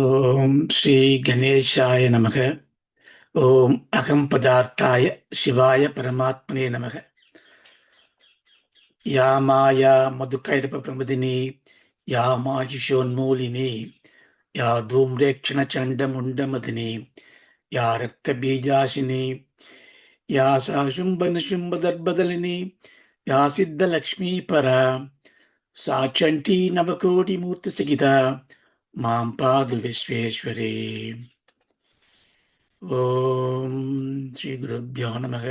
ஓம் ஸ்ரீ கணேஷாய நமக. ஓம் அகம் பதார்த்தாய சிவாய பரமாத்மனே நமக. யா மாயா மதுக்கைடப பிரமதினி யா மாஹிஷோன்மூலினி யா தூம்ரேக்ஷண சண்டமுண்டமதினி யா ரக்த பீஜாசினி யா சா சும்ப நிசும்ப தர்பதலினி யா சித்த லக்ஷ்மீ பரா சா சண்டி நவகோடி மூர்த்தி சகிதா மாம் பாது விஸ்வேஸ்வரே. ஓம் ஸ்ரீ குருப்யோ நமக.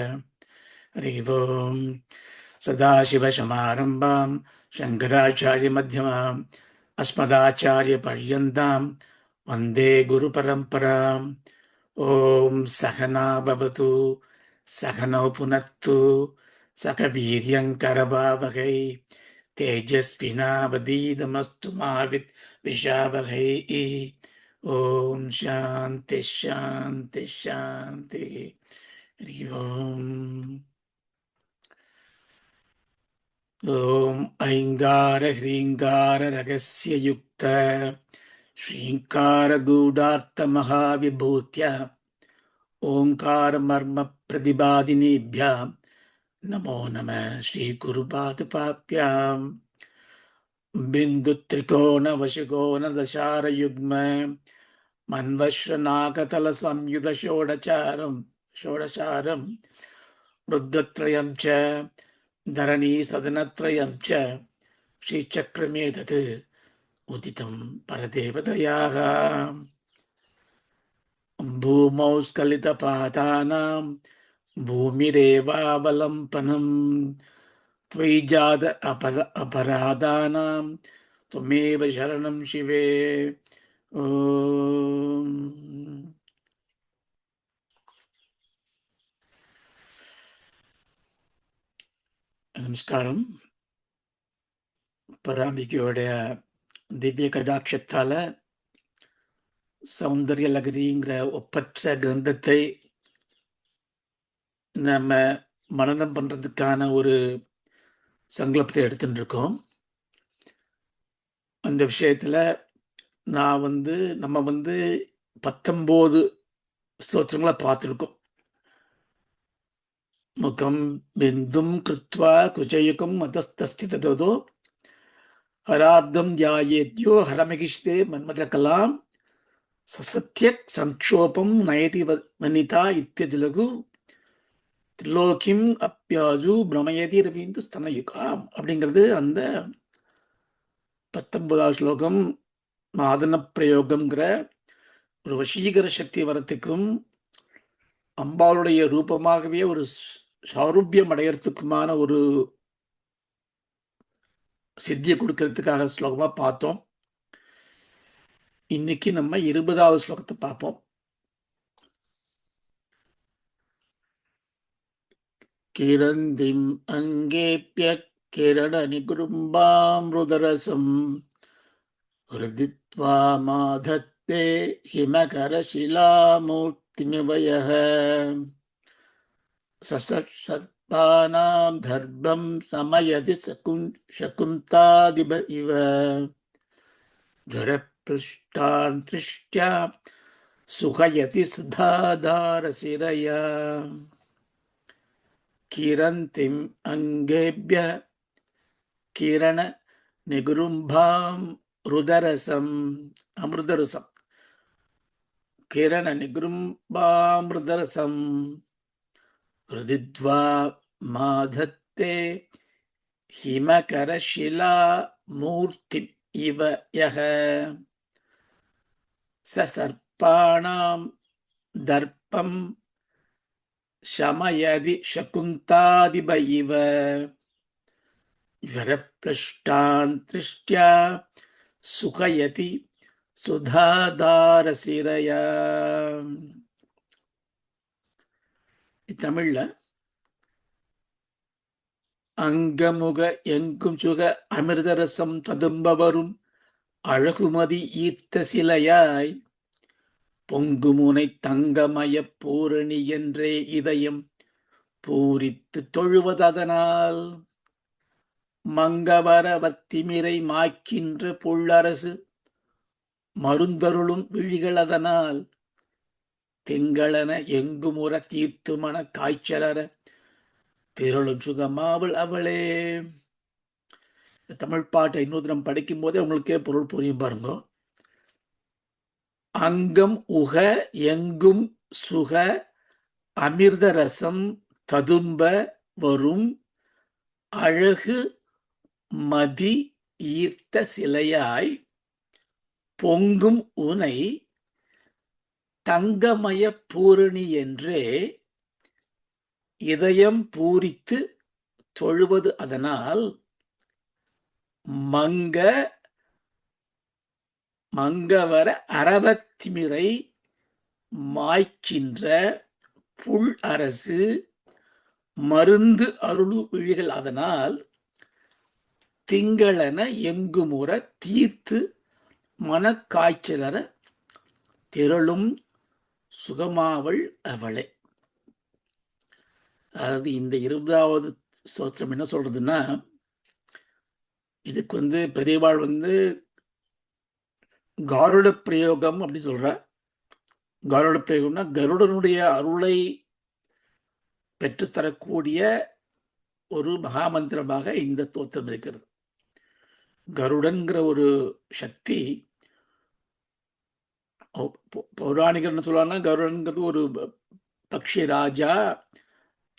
ஹரி ஓம். சதாசிவசமாரம்பாம் சங்கராச்சாரிய மத்தியமாம் அஸ்மதாச்சாரிய பர்யந்தாம் வந்தே குரு பரம்பராம். ஓம் சகனா பவது சகனோ புனத்து சக வீரியங்கரபாவகை தேஜஸ்வினாவதீதமஸ்து மாவித் விஷாவகை. ஓம் சாந்தி சாந்தி சாந்தி. ஹரி ஓம். ஓம் ஐங்கார ஹ்ரீங்கார ரகஸ்ய யுக்த ஸ்ரீங்கார கூடார்த்த மகாவிபூத்ய ஓங்கார மர்ம பிரதிபாதினேபியாம் நமோ நம ஸ்ரீ குருபாதுபாப்யாம். பிந்து திரிகோண வசுகோண தசார யுக்ம மன்வஸ்ரநாகதல சம்யுத ஷோடசாரம் ருத்ரத்ரயம் ச தரணி சதனத்ரயம் ச ஸ்ரீசக்கரமே தத் உதிதம் பரதேவதயாக. பூமௌ ஸ்கலிதபாதானாம் பூமிரேவாவலம்பனம் त्वयि जात अपराधानां त्वमेव शरणं शिवे. ஓம். நமஸ்காரம். பராம்பிகையோடைய திவ்ய கடாட்சத்தால சௌந்தர்ய லகரிங்கிற ஒப்பற்ற கிரந்தத்தை நம்ம மனனம் பண்றதுக்கான ஒரு சங்கல்பத்தை எடுத்துட்டு இருக்கோம். அந்த விஷயத்துல நம்ம 19 ஸ்தோத்திரங்களை பார்த்துருக்கோம். முகம் பிந்தும் கிருத்வா குஜயுகம் மதஸ்தஸ்திததோ ஹரார்த்தம் தியாயேத்யோ ஹரமகிஷ்தே மன்மத கலாம் சசத்ய சங்கோபம் நயதி வனிதா இத்தியதிலகு திரிலோக்கிம் அப்யாஜு பிரமயதி ரவீந்து ஸ்தனயுகாம் அப்படிங்கிறது அந்த 19வது ஸ்லோகம். மாதன பிரயோகம்ங்கிற ஒரு வசீகர சக்தி வரத்துக்கும் அம்பாளுடைய ரூபமாகவே ஒரு சாரூபியம் அடையறதுக்குமான ஒரு சித்தியை கொடுக்கறதுக்காக ஸ்லோகமா பார்த்தோம். இன்னைக்கு நம்ம 20வது ஸ்லோகத்தை பார்ப்போம். கிரந்திம் அங்கேப்ய கிரண நிகுரும்பாமிருதரசம் ஹிருதித்வா மாதத்தே ஹிமகர சிலாமூர்த்திமிவயः சசர்பானாம் தர்பம் சமயதி சகுந்தாதிப இவ ஜரபிருஷ்டான் திருஷ்ட்யா சுகயதி சுதாதாரசிரயா. கிரந்திம் அங்கேப்ய கிரண நிகுரும்பாம் ருதரசம் அமிர்தரசம் கிரண நிகுரும்பாமிருதரசம் ஹிருதித்வா மாதத்தே ஹிமகர ஷிலா மூர்த்தி இவ யஹ சசர்பாணாம் தர்ப்பம் சமயதி சகுந்தாதிப இவ ஜரப்ரஷ்டான் திருஷ்ட்யா சுகயதி சுதாதாரசிரயா. தமிழ்ல அங்கமுக எங்கும் சுக அமிர்தரசம் ததும்ப வரும் அழகுமதி ஈர்த்த சிலையாய் பொங்குமுனை தங்கமய பூரணி என்றே இதயம் பூரித்து தொழுவதனால் மங்கவர வத்திமிரை மாய்க்கின்ற புள்ளரசு மருந்தருளும் விழிகளதனால் திங்களென எங்குமுற தீர்த்துமன காய்ச்சலற திரளும் சுகமாவள் அவளே. தமிழ் பாட்டை இன்னொரு தினம் படிக்கும் போதே உங்களுக்கே பொருள் புரியும் பாருங்க. அங்கம் உக எங்கும் சுக அமிர்த ரசம் ததும்ப வரும் அழகு மதி ஈர்த்த சிலையாய் பொங்கும் உனை தங்கமய பூரணி என்றே இதயம் பூரித்து தொழுவது அதனால் மங்கவர அரவத்திமிரை மாய்க்கின்ற புல் அரசு மருந்து அருளு விழிகள் அதனால் திங்களென எங்குமுற தீர்த்து மனக்காய்ச்சலற திரளும் சுகமாவள் அவளே. அதாவது இந்த 20வது ஸ்தோத்திரம் என்ன சொல்றதுன்னா, இதுக்கு பெரியவாள் கருட பிரயோகம் அப்படி சொல்ற. கருட பிரயோகம்னா கருடனுடைய அருளை பெற்றுத்தரக்கூடிய ஒரு மகாமந்திரமாக இந்த ஸ்தோத்திரம் இருக்கிறது. கருடன்கிற ஒரு சக்தி பௌராணிகர் என்ன சொல்லுவாங்கன்னா, கருடன்கிறது ஒரு பக்ஷி ராஜா,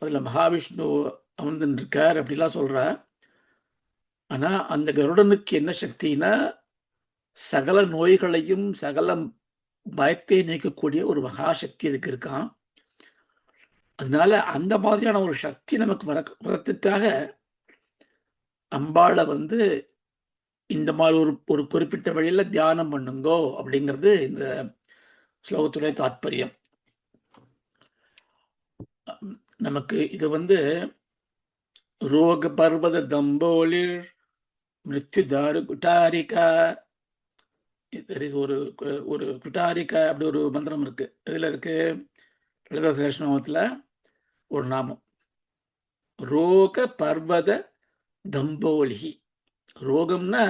அதில் மகாவிஷ்ணு அமர்ந்துன்னு இருக்கார் அப்படிலாம் சொல்ற. ஆனா அந்த கருடனுக்கு என்ன சக்தினா, சகல நோய்களையும் சகல பயத்தை நீக்கக்கூடிய ஒரு மகாசக்தி அதுக்கு இருக்கான். அதனால அந்த மாதிரியான ஒரு சக்தி நமக்கு வரத்துக்காக அம்பாளை இந்த மாதிரி ஒரு குறிப்பிட்ட வழியில தியானம் பண்ணுங்கோ அப்படிங்கிறது இந்த ஸ்லோகத்துடைய தாத்பரியம். நமக்கு இது ரோக பர்வத தம்போலிர் மிருத்யுதாரு குட்டாரிகா, ஒரு குட்டாரிகா அப்படி ஒரு மந்திரம் இருக்கு. இதுல இருக்கு லலிதா சகஸ்ரநாமத்துல ஒரு நாமம், ரோக பர்வத தம்போலிகி. ரோகம்னா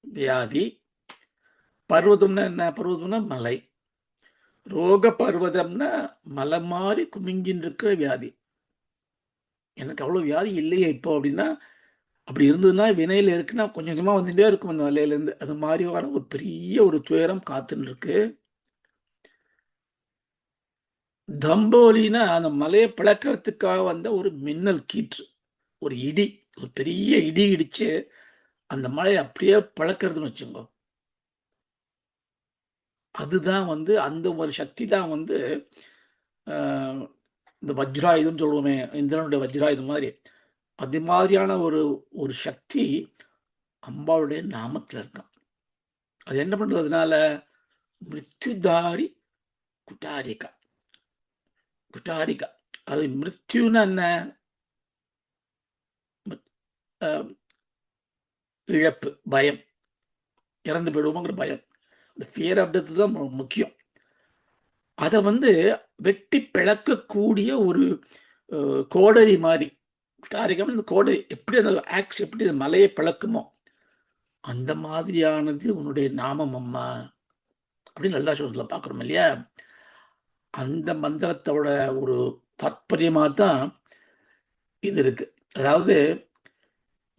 வியாதி, பர்வதம்னா என்ன? பர்வதம்னா மலை. ரோக பர்வதம்னா மலை மாறி குமிஞ்சின்னு இருக்கிற வியாதி. எனக்கு அவ்வளோ வியாதி இல்லையே இப்போ அப்படின்னா, அப்படி இருந்ததுன்னா வினையில் இருக்குன்னா கொஞ்சம் கொஞ்சமாக வந்துட்டே இருக்கும் அந்த மலையிலேருந்து. அது மாதிரி வர ஒரு பெரிய ஒரு துயரம் காத்துன்னு இருக்கு. தம்போலினா அந்த மலையை பிளக்கிறதுக்காக வந்த ஒரு மின்னல் கீற்று, ஒரு இடி, ஒரு பெரிய இடி இடிச்சு அந்த மலையை அப்படியே பிளக்கிறதுன்னு வச்சுக்கோ. அதுதான் அந்த ஒரு சக்தி தான் இந்த வஜ்ராயுதம் சொல்லுவோமே, இந்திரனுடைய வஜ்ராயுதம் மாதிரி. அது மாதிரியான ஒரு சக்தி அம்பாளுடைய நாமத்தில் இருக்கான். அது என்ன பண்றதுனால, மிருத்யுதாரி குட்டாரிகா. குட்டாரிகா அது மிருத்யுன்னா என்ன? இழப்பு, பயம், இறந்து போயிடுவோங்கிற பயம். இந்த ஃபியர் ஆஃப் டெத் தான் முக்கியம். அதை வெட்டி பிளக்கக்கூடிய ஒரு கோடரி மாதிரி. குட்டாரிகம் இந்த கோடரி எப்படி அந்த ஆக்ஸ் எப்படி அந்த மலையை பிளக்குமோ அந்த மாதிரியானது உன்னுடைய நாமம் அம்மா அப்படின்னு லலிதா சகஸ்ரநாமத்தில் பார்க்குறோம் இல்லையா? அந்த மந்திரத்தோட ஒரு தாத்பரியமாக தான் இது இருக்கு. அதாவது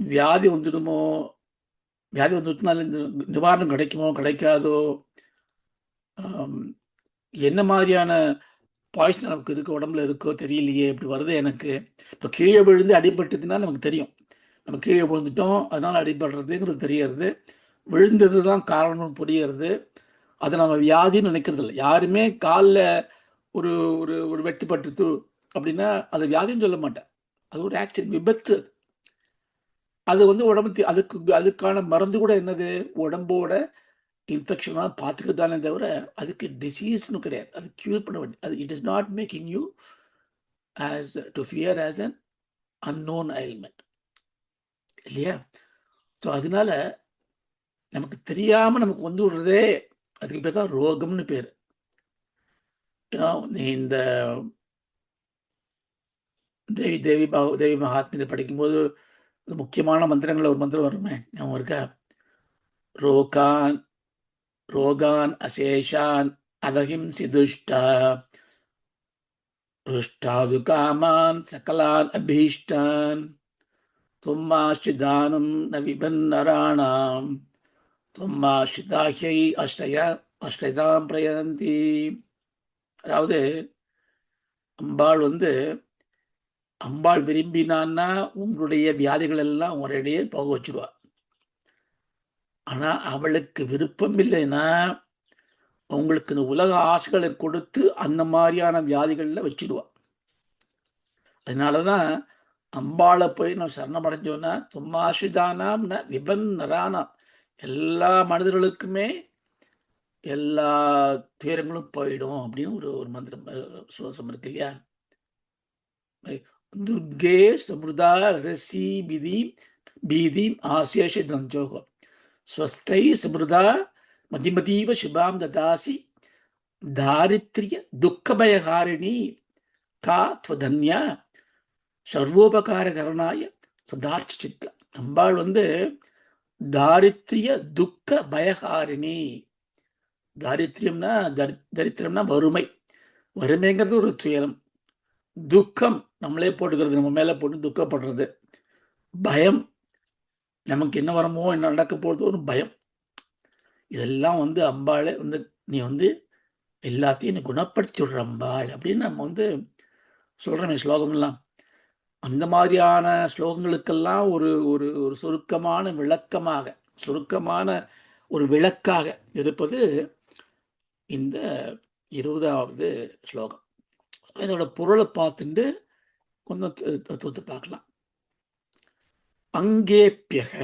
வியாதி வந்துடுமோ, வியாதி வந்துட்டுனால இந்த நிவாரணம் கிடைக்குமோ கிடைக்காதோ, என்ன மாதிரியான பாய்ச்சல் நமக்கு இருக்கு, உடம்புல இருக்கோ தெரியலையே, இப்படி வருது எனக்கு. இப்போ கீழே விழுந்து அடிபட்டுதுன்னா நமக்கு தெரியும், நம்ம கீழே விழுந்துட்டோம் அதனால அடிபடுறதுங்கிறது தெரியறது, விழுந்தது தான் காரணம்னு புரியறது. அதை நம்ம வியாதின்னு நினைக்கிறது இல்லை. யாருமே காலில் ஒரு ஒரு ஒரு வெட்டுப்பட்டுது அப்படின்னா அதை வியாதின்னு சொல்ல மாட்டேன். அது ஒரு ஆக்சிடென்ட், விபத்து. அது உடம்பு அதுக்கான மருந்து கூட என்னது, உடம்போட இன்ஃபெக்ஷனாக பார்த்துக்க தானே தவிர அதுக்கு டிசீஸ்னு கிடையாது. அது க்யூர் பண்ண வேண்டிய அது it is not making you as to fear as an unknown ailment இல்லையா? ஸோ அதனால நமக்கு தெரியாமல் நமக்கு விடுறதே அதுக்கு பேர் தான் ரோகம்னு பேர். நீ இந்த தேவி மகாத்மியத்தை படிக்கும்போது முக்கியமான மந்திரங்களில் ஒரு மந்திரம் வருமே, அவன் இருக்கா, ரோகான் ரோகான் அசேஷான் அவஹிம்சி துஷ்டா ருஷ்டாது காமான் சகலான் அபீஷ்டான் தும்மாஸ்ரிதானம் ந விபன்னராணாம் தும்மாஸ்ரிதாஹ்யை அஷ்டதாம் பிரயந்தி. அதாவது அம்பாள் விரும்பினான்னா உங்களுடைய வியாதிகள் எல்லாம் ஒரேடியே போக வச்சுடுவா. ஆனா அவளுக்கு விருப்பம் இல்லைன்னா உங்களுக்கு இந்த உலக ஆசைகளை கொடுத்து அந்த மாதிரியான வியாதிகள்ல வச்சிடுவா. அதனாலதான் அம்பாளை போய் நம்ம சரணமடைஞ்சோன்னா தும்மாசிதானாம் விபன் நரானாம், எல்லா மனிதர்களுக்குமே எல்லா துயரங்களும் போயிடும் அப்படின்னு ஒரு மந்திரம் சுவாசம் இருக்கு இல்லையா. துர்கே சமுதா ரசி பிதி பீதிம் ஆசேஷ தஞ்சோகம் ஸ்வஸ்தை சமுதா மதிமதீவ சுபாம் ததாசி தாரித்ரிய துக்கபயகாரிணி கா துவதன்யா சர்வோபகாரகரணாய சதார்த்த சித்த. அம்பாள் தாரித்ரிய துக்க பயகாரிணி. தாரித்ரியம்னா தரித்திரம்னா வறுமை. வறுமைங்கிறது ஒரு துயரம். துக்கம் நம்மளே போட்டுக்கிறது, நம்ம மேல போட்டு துக்கப்படுறது. பயம், நமக்கு என்ன வரமோ என்ன நடக்க போறதோ ஒரு பயம். இதெல்லாம் அம்பாளை நீ எல்லாத்தையும் நீ குணப்படுத்தி விடுற அம்பாள் அப்படின்னு நம்ம சொல்றோமே ஸ்லோகம்லாம். அந்த மாதிரியான ஸ்லோகங்களுக்கெல்லாம் ஒரு ஒரு ஒரு சுருக்கமான விளக்கமாக, சுருக்கமான ஒரு விளக்காக இருப்பது இந்த 20வது ஸ்லோகம். இதோட பொருளை பார்த்துட்டு கொஞ்சம் தத்துவத்தை பார்க்கலாம். அங்கேப்பியக,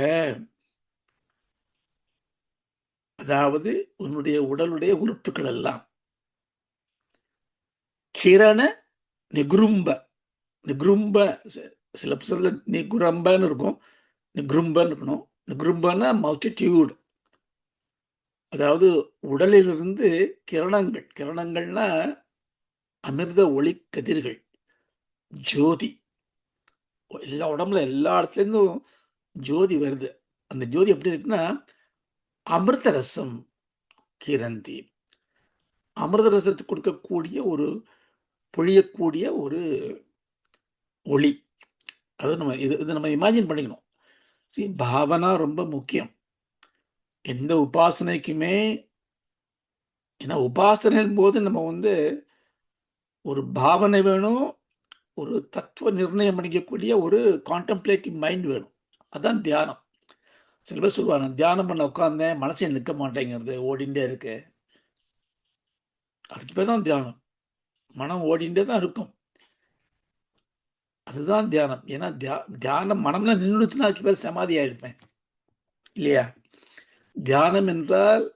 அதாவது உன்னுடைய உடலுடைய உறுப்புகள் எல்லாம் கிரண நிகுரும்ப, நிகுரும்ப சில சொல்ல நிகுரம்பன்னு இருக்கும், நிகுரும்பன்னு இருக்கணும். நிகுரும்பன்னா மல்டிடியூட். அதாவது உடலிலிருந்து கிரணங்கள், கிரணங்கள்னா அமிர்த ஒளி கதிர்கள், ஜோதி. எல்லா உடம்புல எல்லா இடத்துலேருந்தும் ஜோதி வருது. அந்த ஜோதி எப்படி இருக்குன்னா அமிர்த ரசம் கிரந்தி. அமிர்த ரசத்துக்கு கொடுக்கக்கூடிய ஒரு பொழியக்கூடிய ஒரு ஒளி. அது இது நம்ம இமேஜின் பண்ணிக்கணும். பாவனா ரொம்ப முக்கியம் எந்த உபாசனைக்குமே. ஏன்னா உபாசனையின் போது நம்ம ஒரு பாவனை வேணும், ஒரு தத்துவ நிர்ணயம் பண்ணிக்கக்கூடிய ஒரு கான்டெம்ப்ளேட்டிவ் மைண்ட் வேணும். அதுதான் தியானம். சில பேர் சொல்லுவாங்க, தியானம் பண்ண உட்காந்தேன் மனசே நிற்க மாட்டேங்கிறது, ஓடிண்டே இருக்கு. அதுக்கு பேர் தான் தியானம். மனம் ஓடிண்டே தான் இருக்கும், அதுதான் தியானம். ஏன்னா தியானம் மனம்ல நின்றுச்சுன்னா அதுக்கு பேர் சமாதி ஆயிருப்பேன் இல்லையா. தியானம் என்றால்,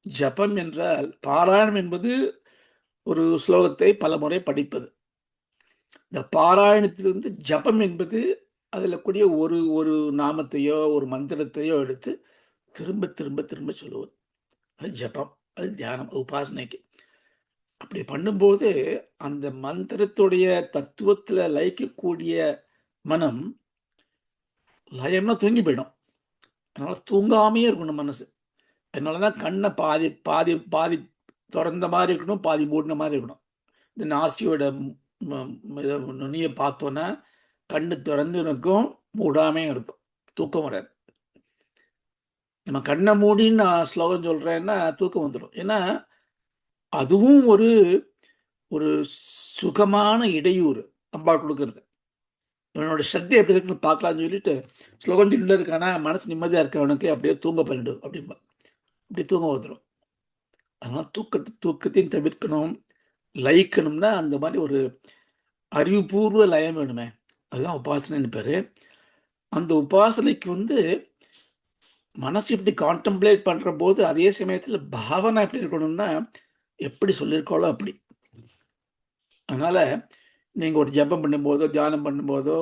ஜபம் என்றால், பாராயணம் என்பது ஒரு ஸ்லோகத்தை பல முறை படிப்பது. இந்த பாராயணத்திலிருந்து ஜபம் என்பது அதில் கூடிய ஒரு ஒரு நாமத்தையோ ஒரு மந்திரத்தையோ எடுத்து திரும்ப திரும்ப திரும்ப சொல்லுவது. அது ஜபம், அது தியானம், உபாசனைக்கு. அப்படி பண்ணும்போது அந்த மந்திரத்துடைய தத்துவத்தில் லயிக்கக்கூடிய மனம் லயம்னா தூங்கி போயிடும். அதனால தூங்காமையே இருக்கணும் மனசு. அதனாலதான் கண்ணை பாதி பாதி பாதி திறந்த மாதிரி இருக்கணும், பாதி மூடின மாதிரி இருக்கணும். இந்த நாசியோட நுனியை பார்த்தோன்னா கண்ணு திறந்து இருக்கும், மூடாமையும் இருக்கும், தூக்கம் வராது. நம்ம கண்ணை மூடின்னு நான் ஸ்லோகம் சொல்றேன்னா தூக்கம் வந்துடும். ஏன்னா அதுவும் ஒரு ஒரு சுகமான இடையூறு அம்பாள் கொடுக்கறது. இவனோட ஸ்ரத்தை எப்படி இருக்குன்னு பார்க்கலாம்னு சொல்லிட்டு ஸ்லோகம் சொல்லிட்டு இருக்கானா மனசு நிம்மதியாக இருக்க அவனுக்கு அப்படியே தூங்க பண்ணிடு அப்படின்பா. அப்படி தூங்க வந்துடும். அதனால தூக்கத்தையும் தவிர்க்கணும். லயிக்கணும்னா அந்த மாதிரி ஒரு அறிவுபூர்வ லயம் வேணுமே, அதுதான் உபாசனைன்னு பேரு. அந்த உபாசனைக்கு மனசு எப்படி கான்டெம்ப்ளேட் பண்ற போது அதே சமயத்துல பாவனை எப்படி இருக்கணும்னா எப்படி சொல்லியிருக்கோளோ அப்படி. அதனால நீங்க ஒரு ஜபம் பண்ணும்போதோ தியானம் பண்ணும்போதோ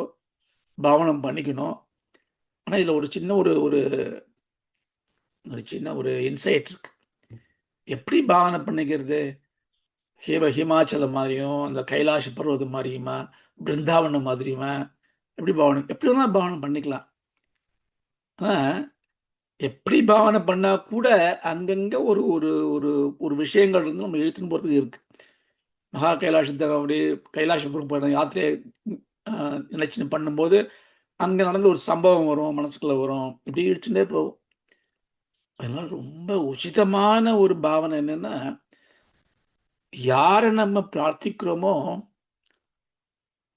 பாவனம் பண்ணிக்கணும். ஆனா இதுல ஒரு சின்ன ஒரு ஒரு ஒரு சின்ன ஒரு இன்சைட் இருக்கு. எப்படி பாவனை பண்ணிக்கிறது? ஹிமாச்சலம் மாதிரியும் அந்த கைலாஷ பர்வதம் மாதிரியுமா, பிருந்தாவனம் மாதிரியுமா, எப்படி பாவனை எப்படி வேணா பாவனை பண்ணிக்கலாம். ஆனா எப்படி பாவனை பண்ணா கூட அங்கங்க ஒரு ஒரு ஒரு ஒரு விஷயங்கள் இருந்து நம்ம இழுத்துன்னு போறதுக்கு இருக்கு. மகா கைலாசத்துல அப்படியே கைலாசபுரம் போன யாத்திரையை நினைச்சுன்னு பண்ணும்போது, அங்க நடந்த ஒரு சம்பவம் வரும், மனசுக்குள்ள வரும். இப்படி இழுத்துட்டே போகும். அதனால ரொம்ப உச்சிதமான ஒரு பாவனை என்னன்னா, யார நம்ம பிரார்த்திக்கிறோமோ,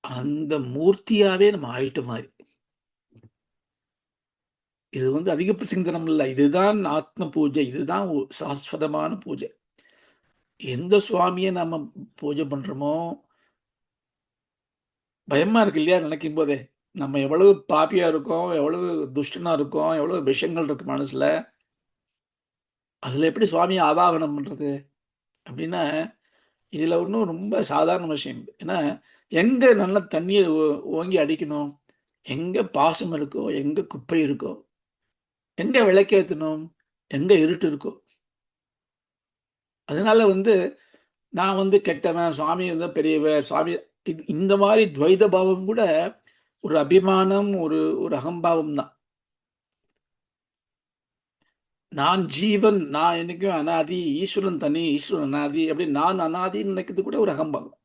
அந்த மூர்த்தியாவே நம்ம ஆயிட்ட மாரி. இது வந்து அதிகப்ப சிந்தனம் இல்ல. இதுதான் ஆத்ம பூஜை. இதுதான் சாஸ்வதமான பூஜை. எந்த சுவாமிய நம்ம பூஜை பண்றோமோ, பயமா இருக்கு இல்லையா? நினைக்கும்போதே. நம்ம எவ்வளவு பாப்பியா இருக்கோம், எவ்வளவு துஷ்டனா இருக்கோம், எவ்வளவு விஷயங்கள் இருக்கு மனசுல. அதுல எப்படி சுவாமிய ஆவாகனம் பண்றது? அப்படின்னா, இதுல ஒண்ணும் ரொம்ப சாதாரண விஷயம் இல்ல. ஏன்னா, எங்க நல்லா தண்ணீய ஓங்கி அடிக்கணும்? எங்க பாசம் இருக்கோ, எங்க குப்பை இருக்கோ, எங்க விளக்கேத்தணும், எங்க இருட்டு இருக்கோ. அதனால வந்து நான் வந்து கெட்டவன், சுவாமி வந்து பெரியவர், சுவாமி இந்த மாரி துவைத பாவம் கூட ஒரு அபிமானம், ஒரு ஒரு அகம்பாவம் தான். நான் ஜீவன், நான் என்னைக்கும் அனாதி, ஈஸ்வரன் தனி, ஈஸ்வரன் அனாதி, அப்படி நான் அனாதின்னு நினைக்கிறது கூட ஒரு அகம்பாவம்.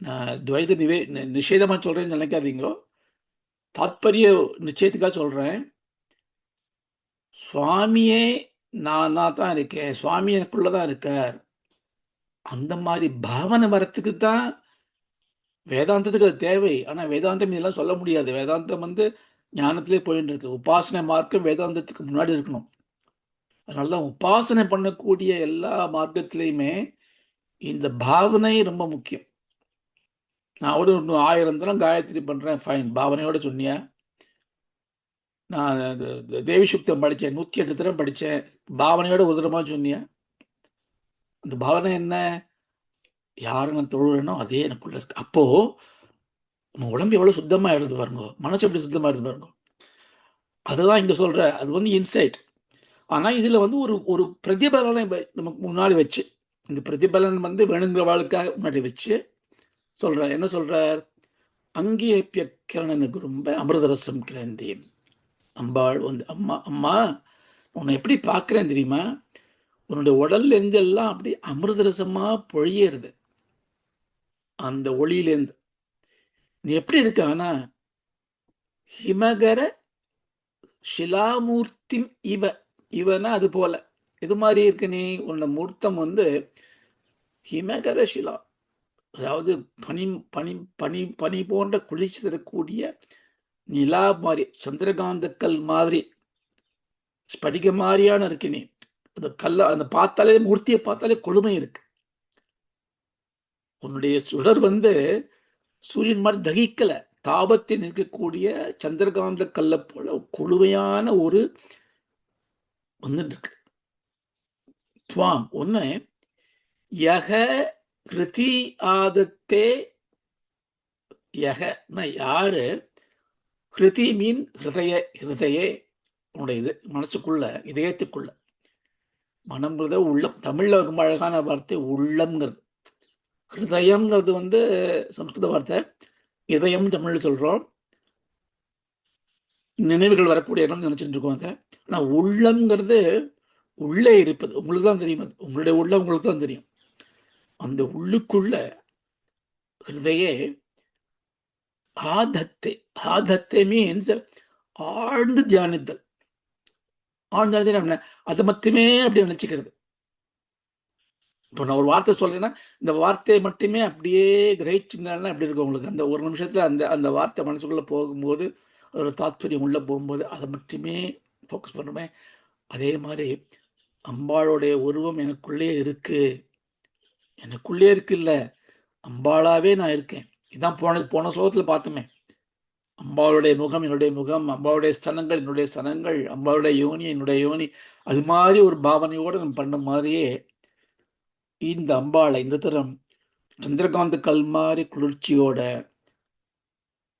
நான் துவைத நிஷேதமா சொல்றேன்னு நினைக்காதீங்கோ. தாத்பரிய நிச்சயத்துக்காக சொல்றேன். சுவாமியே நானா தான் இருக்கேன். சுவாமி எனக்குள்ள தான் இருக்கார். அந்த மாரி பாவனை வரத்துக்கு தான் வேதாந்தத்துக்கு அது தேவை. ஆனா வேதாந்தம் இதெல்லாம் சொல்ல முடியாது. வேதாந்தம் வந்து ஞானத்திலே போயின்னு இருக்கு. உபாசனை மார்க்கம் வேதாந்தத்துக்கு முன்னாடி இருக்கணும். அதனால தான் உபாசனை பண்ணக்கூடிய எல்லா மார்க்கத்திலயுமே இந்த பாவனை ரொம்ப முக்கியம். நான் ஒரு இன்னும் 1000 தரம் காயத்ரி பண்றேன். ஃபைன். பாவனையோட சொன்னியா? நான் தேவி சுக்தம் படிச்சேன். 108 தரம் படிச்சேன். பாவனையோட ஒரு தரமா சொன்னியா? அந்த பாவனை என்ன? யார நான் தொழுறேனோ அதே எனக்குள்ள இருக்கு. அப்போ நம்ம உடம்பு எவ்வளவு சுத்தமா ஆயிடுது பாருங்க. மனசு எப்படி சுத்தமா ஆயிடுது பாருங்க. அதுதான் இங்க சொல்றேன். அது வந்து இன்சைட். ஆனா, இதுல வந்து ஒரு ஒரு பிரதிபலனை நமக்கு முன்னாடி வச்சு, இந்த பிரதிபலன் வந்து வேணுங்கிறவாளுக்காக முன்னாடி வச்சு சொல்றார். என்ன சொல்றார்? "அங்கேயப்ய கிரணன குரும்ப அமிர்தரசம் கிரந்தேன்." அம்பாள் வந்து, "அம்மா அம்மா உன்னை எப்படி பார்க்கிறேன் தெரியுமா? உன்னுடைய உடல்லேருந்து எல்லாம் அப்படியே அமிர்தரசமா பொழியறது. அந்த ஒளியிலேருந்து. நீ எப்படி இருக்க ஆனா, ஹிமகர ஷிலாமூர்த்திம் இவ." இவன்னா அது போல. எது மாரி இருக்க நீ? உன்னோட மூர்த்தம் வந்து ஹிமகர ஷிலா. அதாவது பனி பனி பனி பனி போன்ற குளிர்ச்சி தரக்கூடிய நிலா மாரி, சந்திரகாந்த கல் மாதிரி, ஸ்படிக மாரியான இருக்கு நீ. அந்த கல்ல அந்த பார்த்தாலே மூர்த்திய பார்த்தாலே கொடுமை இருக்கு. உன்னுடைய சுடர் வந்து சூரியன் மாரி தகிக்கல. தாபத்தில் இருக்கக்கூடிய சந்திரகாந்த கல்ல போல கொழுமையான ஒரு வந்துட்டு இருக்கு. துவாம் ஒண்ணு யக ரிதி ஆதத்தே யகன்னா யாரு ஹிருதி மீன் ஹிருதயே உன்னுடைய இது மனசுக்குள்ள இதயத்துக்குள்ள மனம்ங்கிறத உள்ளம் தமிழ்ல ரொம்ப அழகான வார்த்தை உள்ளம்ங்கிறது. ஹிருதயம்ங்கிறது வந்து சம்ஸ்கிருத வார்த்தை. இதயம் தமிழ்ல சொல்றோம். நினைவுகள் வரக்கூடிய இடம்னு நினைச்சிட்டு இருக்கோம் அதை. ஆனா உள்ளம்ங்கிறது உள்ளே இருப்பது. உங்களுக்கு தான் தெரியும் அது. உங்களுடைய உள்ளம் உங்களுக்கு தான் தெரியும். அந்த உள்ளுக்குள்ள ஹிருதயே ஆதத்தை. ஆதத்தை மீன்ஸ் ஆழ்ந்து தியானித்தல். ஆழ்ந்து தியானம் அதை மட்டுமே அப்படி நினைச்சுக்கிறது. இப்போ நான் ஒரு வார்த்தை சொல்றேன்னா, இந்த வார்த்தையை மட்டுமே அப்படியே கிரகிச்சிங்கனா எப்படி இருக்கும் உங்களுக்கு? அந்த ஒரு நிமிஷத்துல அந்த அந்த வார்த்தை மனசுக்குள்ள போகும்போது, அதோட தாத்பரியம் உள்ள போகும்போது, அத மட்டுமே ஃபோக்கஸ் பண்றோமே, அதே மாரி அம்பாளுடைய உருவம் எனக்குள்ளேயே இருக்கு. எனக்குள்ளேயே இருக்குல்ல, அம்பாளாவே நான் இருக்கேன். இதான் போன போன ஸ்லோகத்துல பார்த்தோமே. அம்பாளுடைய முகம் என்னுடைய முகம், அம்பாளுடைய ஸ்தனங்கள் என்னுடைய ஸ்தனங்கள், அம்பாளுடைய யோனி என்னுடைய யோனி. அது மாரி ஒரு பாவனையோட நம்ம பண்ண மாரியே, இந்த அம்பாள இந்த தரம் சந்திரகாந்த கல் மாரி குளிர்ச்சியோட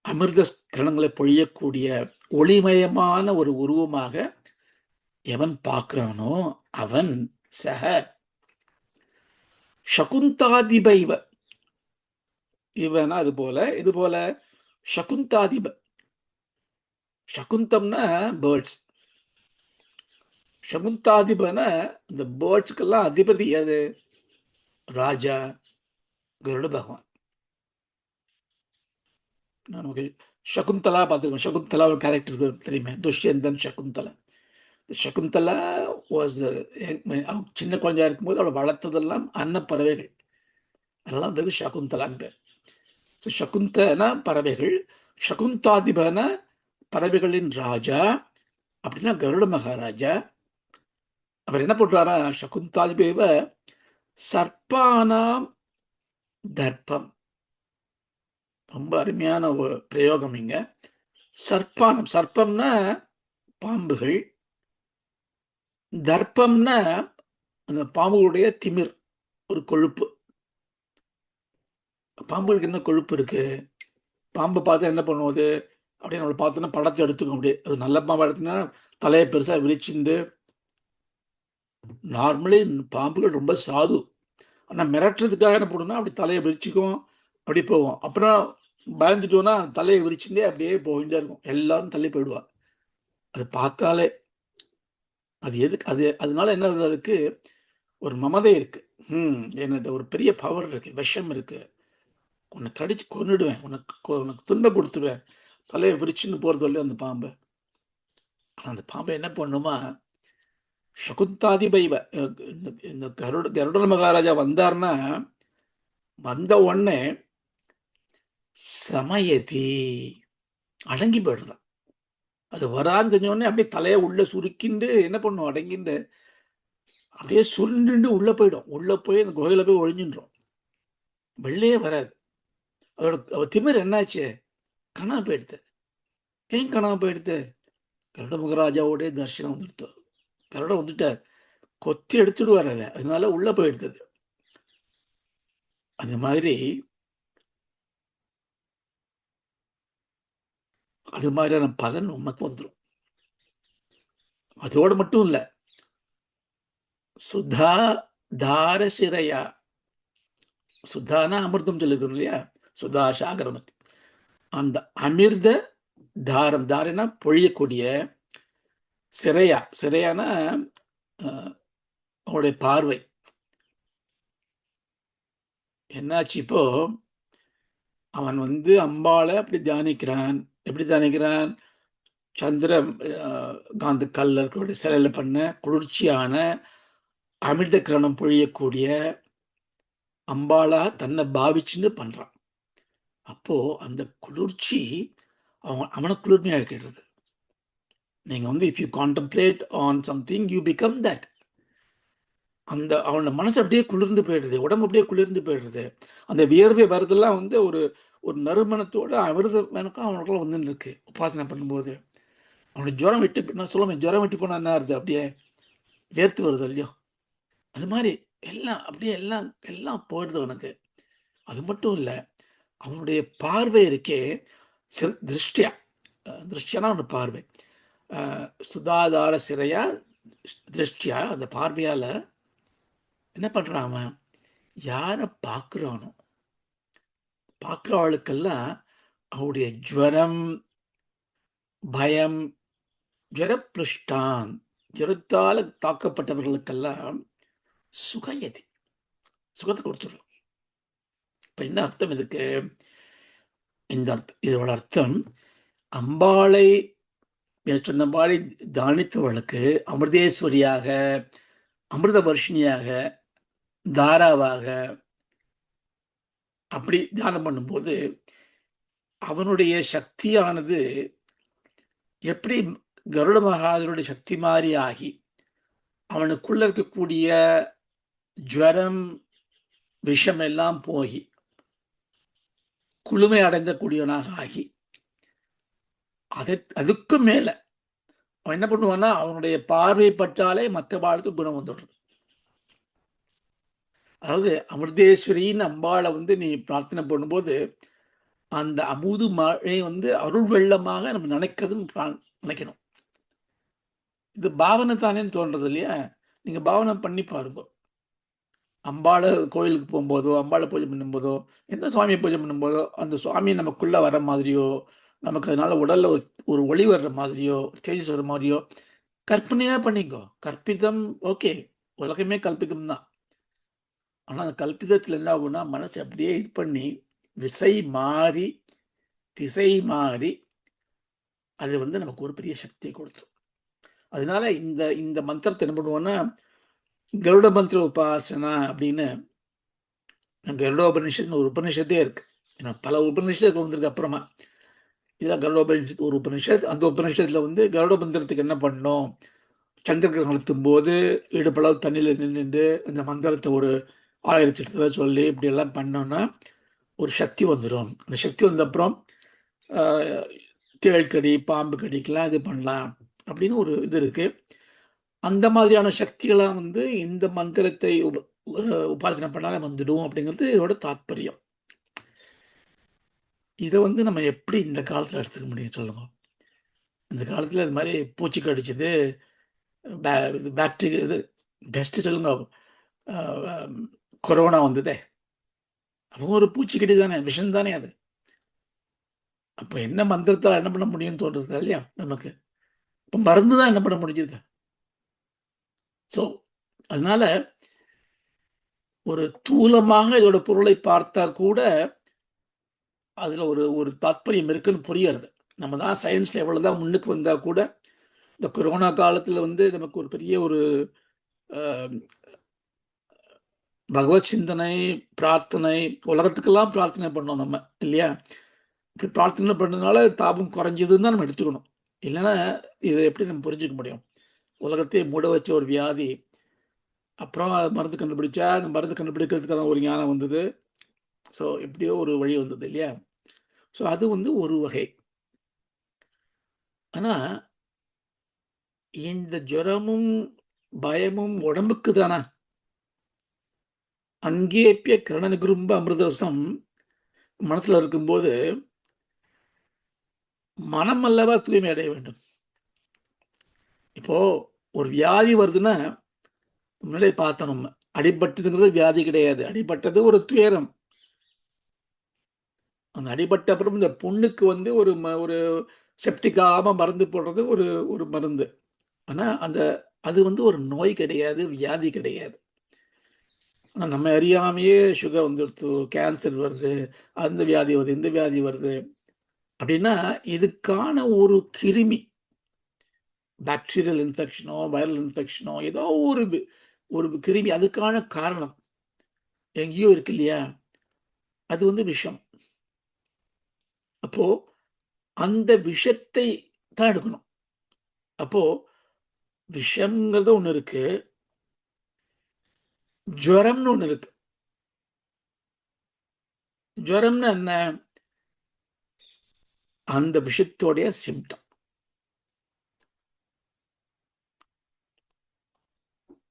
அமிர்த கிரணங்களை பொழியக்கூடிய ஒளிமயமான ஒரு உருவமாக எவன் பார்க்கிறானோ அவன் சக சகுந்தாதிப இவனா அது போல இது போல சகுந்தாதிப சகுந்தம்னா பேர்ட்ஸ். சகுந்தாதிபன இந்த பேர்ட்ஸ்க்கெல்லாம் அதிபதி அது ராஜா கருட பகவான். நமக்கு சகுந்தலா பார்த்துருக்கோம். சகுந்தலா ஒரு கேரக்டர் தெரியுமே, துஷ்யந்தன் சகுந்தலா. சகுந்தலா வாஸ் சின்ன குழந்தையா இருக்கும்போது அவளை வளர்த்ததெல்லாம் அன்னப்பறவைகள், அதெல்லாம் பேர் சகுந்தலான்னு பேர். ஸோ சகுந்தனா பறவைகள், சகுந்தாதிபன பறவைகளின் ராஜா அப்படின்னா கருட மகாராஜா. அவர் என்ன பண்றாரா, சகுந்தாதிபேவ சர்ப்பானாம் தர்ப்பம். ரொம்ப அருமையான ஒரு பிரயோகம் இங்க. சர்ப்பானம், சர்ப்பம்னா பாம்புகள், தர்ப்பம்னா அந்த பாம்புகளுடைய திமிர், ஒரு கொழுப்பு. பாம்புகளுக்கு என்ன கொழுப்பு இருக்கு? பாம்பை பார்த்தா என்ன பண்ணுவது அப்படின்னு நம்மளை பார்த்தோன்னா படத்தை எடுத்துக்கும். அப்படியே அது நல்ல பாம்பு எடுத்துன்னா தலையை பெருசாக விரிச்சுண்டு. நார்மலி பாம்புகள் ரொம்ப சாது, ஆனால் மிரட்டுறதுக்காக என்ன பண்ணுன்னா அப்படி தலையை விரிச்சிக்கும், அப்படி போவோம். அப்புறம் பயந்துட்டோன்னா தலையை விரிச்சுட்டே அப்படியே போயிட்டே இருக்கும், எல்லாரும் தள்ளி போயிடுவா. அது பார்த்தாலே அது எதுக்கு அது, அதனால என்ன அதுக்கு ஒரு மமதை இருக்கு. என்கிட்ட ஒரு பெரிய பவர் இருக்கு, விஷம் இருக்கு, உன்னை கடிச்சு கொன்னுடுவேன், உனக்கு துன்பம் கொடுத்துடுவேன், தலையை விரிச்சுன்னு போகிறது இல்லையா அந்த பாம்பை. ஆனால் அந்த பாம்பை என்ன பண்ணுமா, சகுந்தாதிபைவ இந்த கருட மகாராஜா வந்தார்னா வந்த உடனே சமயதி அடங்கி போயிடுறான். அது வரான்னு தெரிஞ்ச உடனே அப்படியே தலையை உள்ள சுருக்கிண்டு என்ன பண்ணும், அடங்கிண்டு அப்படியே சுருண்டு உள்ள போயிடும். உள்ள போய் அந்த குகையில போய் ஒழிஞ்சின்றோம், வெளியே வராது. அவ திமிர் என்னாச்சு, காணாம போயிடுது. ஏன் காணாம போயிடுது? கருட மகாராஜாவோடைய தரிசனம் வந்துடுத்து, கருடம் வந்துட்டார், கொத்தி எடுத்துடுவார் அதை, அதனால உள்ள போயிடுது. அந்த மாதிரி அது மாதிரியான பலன் உனக்கு வந்துடும். அதோடு மட்டும் இல்லை, சுதா தார சிறையா, சுதானா அமிர்தம் சொல்லிருக்கணும் இல்லையா, சுதா சாகரம், அந்த அமிர்த தாரம், தாரனா பொழியக்கூடிய, சிறையா, சிறையானா அவனுடைய பார்வை. என்னாச்சு இப்போ, அவன் வந்து அம்பாளை அப்படி தியானிக்கிறான். எப்படி தியானிக்கிறான்? சந்திர காந்த கல்லர்களுடைய சிலையில் பண்ண குளிர்ச்சியான அமிர்த கிரணம் பொழியக்கூடிய அம்பாளா தன்னை பாவிச்சுன்னு பண்றான். அப்போ அந்த குளிர்ச்சி அவனை குளிர்மையாக்கிடுறது. நீங்க வந்து if you contemplate on something you become that. அந்த அவனோட மனசு அப்படியே குளிர்ந்து போயிடுது, உடம்பு அப்படியே குளிர்ந்து போயிடுறது. அந்த வியர்வை வரதெல்லாம் வந்து ஒரு ஒரு நறுமணத்தோட அமிர்த எனக்கும் அவனுக்குலாம் வந்து இருக்கு உபாசனை பண்ணும்போது. அவனுக்கு ஜுரம் விட்டு, நான் சொல்லுவேன், ஜுரம் விட்டு போனா என்ன ஆகுது, அப்படியே வேர்த்து வருது இல்லையோ, அது மாதிரி எல்லாம் அப்படியே எல்லாம் எல்லாம் போயிடுது அவனுக்கு. அது மட்டும் இல்லை, அவனுடைய பார்வை இருக்கே, திருஷ்டியா, திருஷ்டியானா அவனோட பார்வை, சுதாதார சிறையா திருஷ்டியா, அந்த பார்வையால் என்ன பண்ணுறான் அவன், யாரை பார்க்குறானோ பார்க்குற ஆளுக்கெல்லாம் அவருடைய ஜுவரம், பயம், ஜரப்பிருஷ்டான், ஜரத்தால் தாக்கப்பட்டவர்களுக்கெல்லாம் சுகயதி, சுகத்தை கொடுத்துடும். இப்போ என்ன அர்த்தம் இதுக்கு? இந்த அர்த்தம், இதோட அர்த்தம், அம்பாளை சொன்ன மாதிரி தானித்தவளுக்கு அமிர்தேஸ்வரியாக, அமிர்த வர்ஷினியாக, தாராவாக அப்படி தியானம் பண்ணும்போது அவனுடைய சக்தியானது எப்படி கருட மகாராஜனுடைய சக்தி மாதிரி ஆகி அவனுக்குள்ள இருக்கக்கூடிய ஜுவரம், விஷம் எல்லாம் போகி குளுமை அடைந்த கூடியவனாக ஆகி, அதுக்கும் மேல அவன் என்ன பண்ணுவான்னா அவனுடைய பார்வை பட்டாலே மற்ற வாழ்க்கை குணம் வந்துடுறது. அதாவது அமிர்தேஸ்வரின்னு அம்பாளை வந்து நீ பிரார்த்தனை பண்ணும்போது அந்த அமுது மழை வந்து அருள் வெள்ளமாக நம்ம நினைக்கிறதுன்னு நினைக்கணும். இது பாவனை தானேன்னு தோன்றது இல்லையா? நீங்க பாவனை பண்ணி பாருங்க. அம்பாளை கோயிலுக்கு போகும்போதோ, அம்பாளை பூஜை பண்ணும்போதோ, எந்த சுவாமியை பூஜை பண்ணும்போதோ, அந்த சுவாமி நமக்குள்ள வர மாதிரியோ, நமக்கு அதனால உடல்ல ஒரு ஒளி வர்ற மாதிரியோ, தேஜஸ் வர்ற மாரியோ கற்பனையா பண்ணிக்கோ. கற்பிதம் ஓகே. உலகமே கல்பிதம் தான். ஆனா, அந்த கல்பிதத்துல என்ன ஆகும்னா, மனசு அப்படியே இது பண்ணி, விசை மாறி, திசை மாறி, அது வந்து நமக்கு ஒரு பெரிய சக்திய குடுத்துரும். அதனால இந்த இந்த மந்திரத்த என்ன பண்ணுவோம்னா, கருட மந்திர உபாசனா அப்படின்னு கருடோபனிஷத்னு ஒரு உபனிஷத்தே இருக்கு. ஏன்னா பல உபனிஷத்துகள் வந்ததுக்கு அப்புறமா. இதுல கருடோபனிஷத் ஒரு உபனிஷத். அந்த உபனிஷத்துல வந்து கருட மந்திரத்துக்கு என்ன பண்ணணும்? சந்திர கிரகணத்தும் போது இடுப்பளவு தண்ணீல நின்னுண்டு, அந்த மந்திரத்த ஒரு 1008 தடவ சொல்லி இப்படியெல்லாம் பண்ணோம்னா, ஒரு சக்தி வந்துரும். அந்த சக்தி வந்த அப்புறம், அ தேள் கடி, பாம்பு கடிக்கலாம் இது பண்ணலாம். அப்படின்னு ஒரு இது இருக்கு. அந்த மாதிரியான சக்திகள்லாம் வந்து இந்த மந்திரத்தை உபாசனை பண்ணாலே வந்துடும் அப்படிங்கிறது இதோட தாத்பரியம். இத வந்து நம்ம எப்படி இந்த காலத்துல எடுத்துக்க முடியும் சொல்லுங்க? இந்த காலத்துல இது மாரி பூச்சி கடிச்சது, இது பாக்டீரியா இது பெஸ்ட் சொல்லுங்க. அ கொரோனா வந்ததே. அதுவும் ஒரு பூச்சிக்கடி தானே, விஷம் தானே அது. அப்ப என்ன மந்திரத்தால என்ன பண்ண முடியும்னு தோன்றுது இல்லையா நமக்கு? இப்ப மருந்து தான் என்ன பண்ண முடிஞ்சது. ஸோ, அதனால ஒரு தூலமாக இதோட பொருளை பார்த்தா கூட, அதுல ஒரு ஒரு தாத்பரியம் இருக்குன்னு புரியறது. நம்ம தான் சயின்ஸ்ல எவ்வளவுதான் முன்னுக்கு வந்தா கூட, இந்த கொரோனா காலத்துல வந்து நமக்கு ஒரு பெரிய ஒரு அ பகவத் சிந்தனை, பிரார்த்தனை, உலகத்துக்கெல்லாம் பிரார்த்தனை பண்ணோம் நம்ம இல்லையா? இப்படி பிரார்த்தனை பண்ணதுனால தாபம் குறைஞ்சதுன்னு தான் நம்ம எடுத்துக்கணும். இல்லன்னா, இத எப்படி நம்ம புரிஞ்சுக்க முடியும்? உலகத்தையே மூட வச்ச ஒரு வியாதி. அப்புறம் மருந்து கண்டுபிடிச்சா, அந்த மருந்து கண்டுபிடிக்கிறதுக்கான ஒரு ஞானம் வந்தது. ஸோ, எப்படியோ ஒரு வழி வந்தது இல்லையா? ஸோ, அது வந்து ஒரு வகை. ஆனா, இந்த ஜுரமும், பயமும் உடம்புக்கு தானா? அங்கேப்ய கரணநிகுரும்ப அமிர்தரசம் மனசுல இருக்கும்போது, மனம் அல்லவா தூய்மை அடைய வேண்டும். இப்போ ஒரு வியாதி வருதுன்னா, முன்னாடியே பார்த்தோம் நம்ம. அடிபட்டதுங்கிறது வியாதி கிடையாது. அடிபட்டது ஒரு துயரம். அந்த அடிபட்ட அப்புறம் இந்த புண்ணுக்கு வந்து ஒரு செப்டிக் ஆகாம மருந்து போடுறது ஒரு ஒரு மருந்து. ஆனா, அது வந்து ஒரு நோய் கிடையாது, வியாதி கிடையாது. ஆனா நம்ம அறியாமயே சுகர் வந்துடுத்து, கேன்சர் வருது, அந்த வியாதி வருது, இந்த வியாதி வருது. அப்படின்னா, இதுக்கான ஒரு கிருமி, பாக்டீரியல் இன்ஃபெக்ஷனோ, வைரல் இன்ஃபெக்ஷனோ ஏதோ ஒரு கிருமி அதுக்கான காரணம் எங்கேயோ இருக்கு இல்லையா? அது வந்து விஷம். அப்போ அந்த விஷத்தை தான் எடுக்கணும். அப்போ விஷம்ங்கிறது ஒண்ணு இருக்கு. ஜுரம்னு ஒண்ணு இருக்கு. ஜுரம்னா என்ன? அந்த விஷயத்தோடைய சிம்ப்டம்.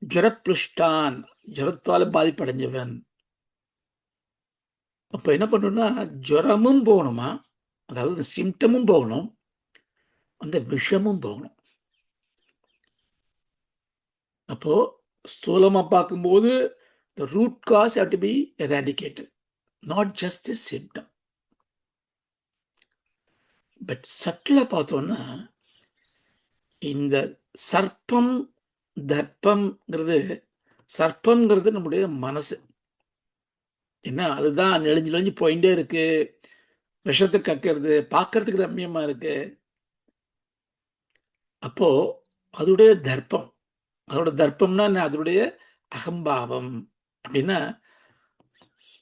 ஜுரப்ளுஷ்டான், ஜுரத்தால பாதிப்படைஞ்சவன். அப்ப என்ன பண்ணணும்னா, ஜுரமும் போகணுமா, அதாவது சிம்ப்டமும் போகணும், அந்த விஷமும் போகணும். அப்போ ஸ்தூலமா பார்க்கும்போது, the root cause have to be eradicated, not just the symptom. But சட்டிலா பார்த்தோம்னா, இந்த சர்ப்பம், தர்ப்பம்ங்கிறது சர்ப்பம்ங்கிறது நம்முடைய மனசு. என்ன அதுதான் நெளிஞ்சு நெளிஞ்சு போயிட்டே இருக்கு. விஷத்த கக்கிறது, பார்க்கறதுக்கு ரம்மியமா இருக்கு. அப்போ அதுடைய தர்ப்பம். அதோட தர்ப்பம்னா என்ன? அதனுடைய அகம்பாவம். அப்படின்னா,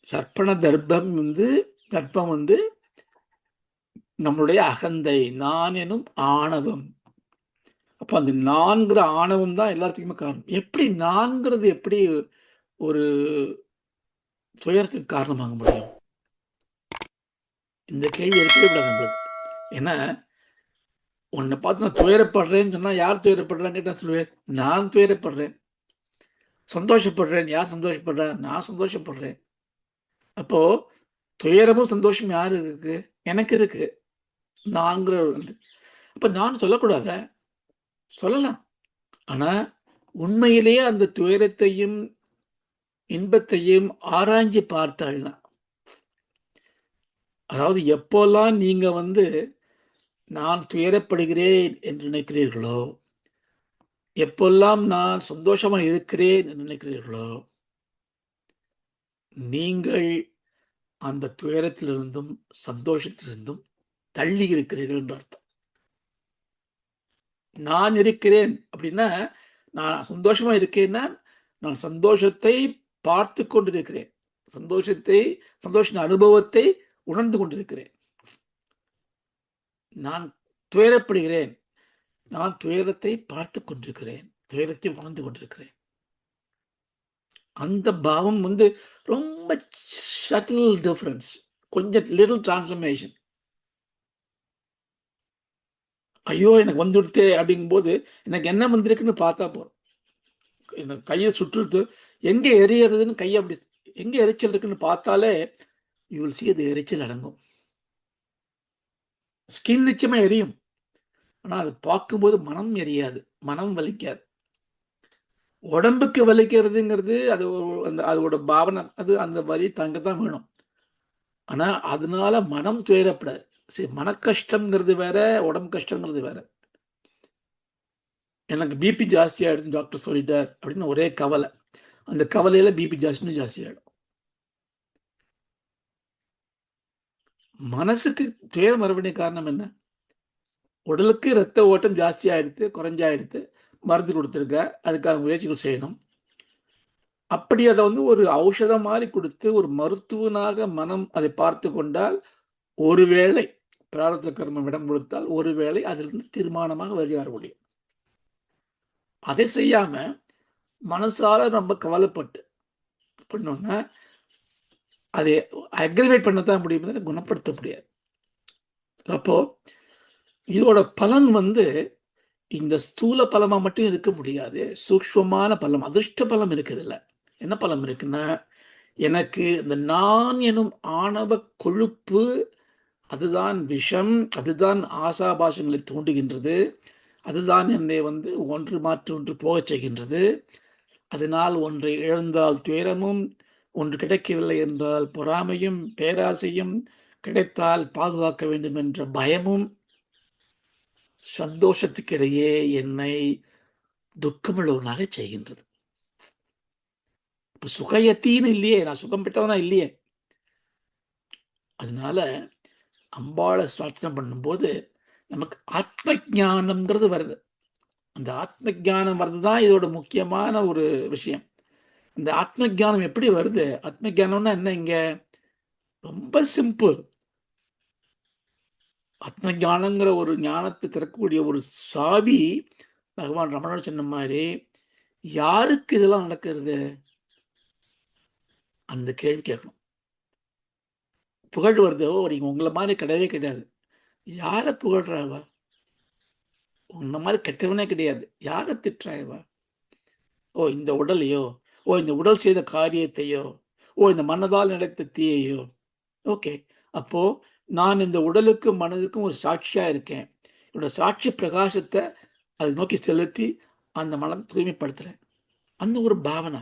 சர்ப்பண தர்ப்பம் வந்து தர்ப்பம் வந்து நம்மளுடைய அகந்தை, நான் எனும் ஆணவம். அப்ப அந்த நான்கிற ஆணவம் தான் எல்லாத்துக்குமே காரணம். எப்படி நான்கிறது எப்படி ஒரு துயரத்துக்கு காரணமாக முடியும்? இந்த கேள்வி இருக்கவே கூடாது நம்மளுக்கு. ஏன்னா, உன்ன பார்த்து நான் துயரப்படுறேன்னு சொன்னா, யார் துயரப்படுறான்னு கேட்டா சொல்லுவேன், நான் துயரப்படுறேன். சந்தோஷப்படுறேன். யார் சந்தோஷப்படுறா? நான் சந்தோஷப்படுறேன். அப்போ துயரமும் சந்தோஷமும் யாருக்கு இருக்கு? எனக்கு இருக்கு. நான்கிற வந்து அப்ப நான் சொல்லக்கூடாதா? சொல்லலாம். ஆனா, உண்மையிலேயே அந்த துயரத்தையும், இன்பத்தையும் ஆராய்ஞ்சு பார்த்தாள்னா, அதாவது எப்போலாம் நீங்க வந்து நான் துயரப்படுகிறேன் என்று நினைக்கிறீர்களோ, எப்பெல்லாம் நான் சந்தோஷமா இருக்கிறேன் என்று நினைக்கிறீர்களோ, நீங்கள் அந்த துயரத்திலிருந்தும் சந்தோஷத்திலிருந்தும் தள்ளி இருக்கிறீர்கள் என்று அர்த்தம். நான் இருக்கிறேன் அப்படின்னா, நான் சந்தோஷமா இருக்கேன்னா, நான் சந்தோஷத்தை பார்த்து கொண்டிருக்கிறேன். சந்தோஷ அனுபவத்தை உணர்ந்து கொண்டிருக்கிறேன். நான் துயரப்படுகிறேன். நான் துயரத்தை பார்த்து கொண்டிருக்கிறேன். துயரத்தை உணர்ந்து கொண்டிருக்கிறேன். அந்த பாவம் ரொம்ப சட்டில் டிஃபரன்ஸ். கொஞ்சம் லிட்டில் டிரான்ஸ்ஃபர்மேஷன். ஐயோ! எனக்கு வந்துடுத்தே அப்படிங்கும்போது, எனக்கு என்ன வந்திருக்குன்னு பார்த்தா போதும். எனக்கு கையை சுற்றுது, எங்கே எரியறதுன்னு கையை அப்படி எங்கே எரிச்சல் இருக்குன்னு பார்த்தாலே, யூ வில் சீ அது எரிச்சல் அடங்கும். ஸ்கின் நிச்சயமா எரியும். ஆனா அது பார்க்கும்போது மனம் எரியாது. மனம் வலிக்காது. உடம்புக்கு வலிக்கிறதுங்கிறது அது அதோட பாவனை. அது அந்த வலி தங்கத்தான் வேணும். ஆனா அதனால மனம் துயரப்படாது. சரி, மன கஷ்டம்ங்கிறது வேற, உடம்பு கஷ்டங்கிறது வேற. எனக்கு பிபி ஜாஸ்தியாயிடுச்சுன்னு டாக்டர் சொல்லிட்டார் அப்படின்னு ஒரே கவலை. அந்த கவலையில பிபி ஜாஸ்தியாயிடும். மனசுக்கு துயரம் வர வேண்டிய காரணம் என்ன? உடலுக்கு ரத்த ஓட்டம் ஜாஸ்தியாயிடுத்து, குறைஞ்சாயிடுத்து, மருந்து கொடுத்துருக்க, அதுக்கான முயற்சிகள் செய்யணும். அப்படி அதை ஒரு ஔஷதம் மாதிரி கொடுத்து ஒரு மருத்துவனாக மனம் அதை பார்த்து கொண்டால், ஒருவேளை பிராரப்த கர்மம் இடம் கொடுத்தால், ஒருவேளை அதிலிருந்து தீர்மானமாக வெளியே வர முடியும். அதை செய்யாம மனசால நம்ம கவலைப்பட்டு பண்ணோம்னா, அதை அக்ரிவேட் பண்ணத்தான் முடியும், குணப்படுத்த முடியாது. அப்போ இதோட பலன் இந்த ஸ்தூல பலமா மட்டும் இருக்க முடியாது. சூக்ஷ்மமான பலம், அதிர்ஷ்ட பலம் இருக்குது இல்ல. என்ன பலம் இருக்குன்னா, எனக்கு இந்த நான் எனும் ஆணவ கொழுப்பு, அதுதான் விஷம், அதுதான் ஆசாபாசங்களை தூண்டுகின்றது, அதுதான் என்னை ஒன்று மாற்றி ஒன்று போகச் செய்கின்றது. அதனால் ஒன்றை இழந்தால் துயரமும், ஒன்று கிடைக்கவில்லை என்றால் பொறாமையும், பேராசையும், கிடைத்தால் பாதுகாக்க வேண்டும் என்ற பயமும், சந்தோஷத்துக்கிடையே என்னை துக்கமுள்ளவனாக செய்கின்றது. இப்போ சுகயத்தின்னு இல்லையே, நான் சுகம் பெற்றவனா இல்லையே. அதனால அம்பாளை பிரார்த்தனை பண்ணும்போது நமக்கு ஆத்ம ஞானம்ங்கிறது வருது. அந்த ஆத்ம ஞானம் வருது தான் இதோட முக்கியமான ஒரு விஷயம். இந்த ஆத்ம ஞானம் எப்படி வருது? ஆத்ம ஞானம்னா என்ன? இங்க ரொம்ப சிம்பிள். ஆத்ம ஞானங்கிற ஒரு ஞானத்தை திறக்கக்கூடிய ஒரு சாவி பகவான் ரமணர் சொன்ன மாதிரி, யாருக்கு இதெல்லாம் நடக்கிறது? அந்த கேள்வி கேட்கணும். புகழ் வருதோ, நீங்க உங்களை மாதிரி கிடையவே கிடையாது. யாரை புகழ்றாவா? உன்ன மாதிரி கெட்டவனே கிடையாது. யாரை திட்டுறாயவா? ஓ, இந்த உடலையோ, ஓ இந்த உடல் செய்த காரியத்தையோ, ஓ இந்த மனதால் நடத்த தீயையோ. ஓகே, அப்போ நான் இந்த உடலுக்கும் மனதுக்கும் ஒரு சாட்சியா இருக்கேன். என்னோட சாட்சி பிரகாசத்தை அதை நோக்கி செலுத்தி அந்த மனம் தூய்மைப்படுத்துறேன். அந்த ஒரு பாவனை.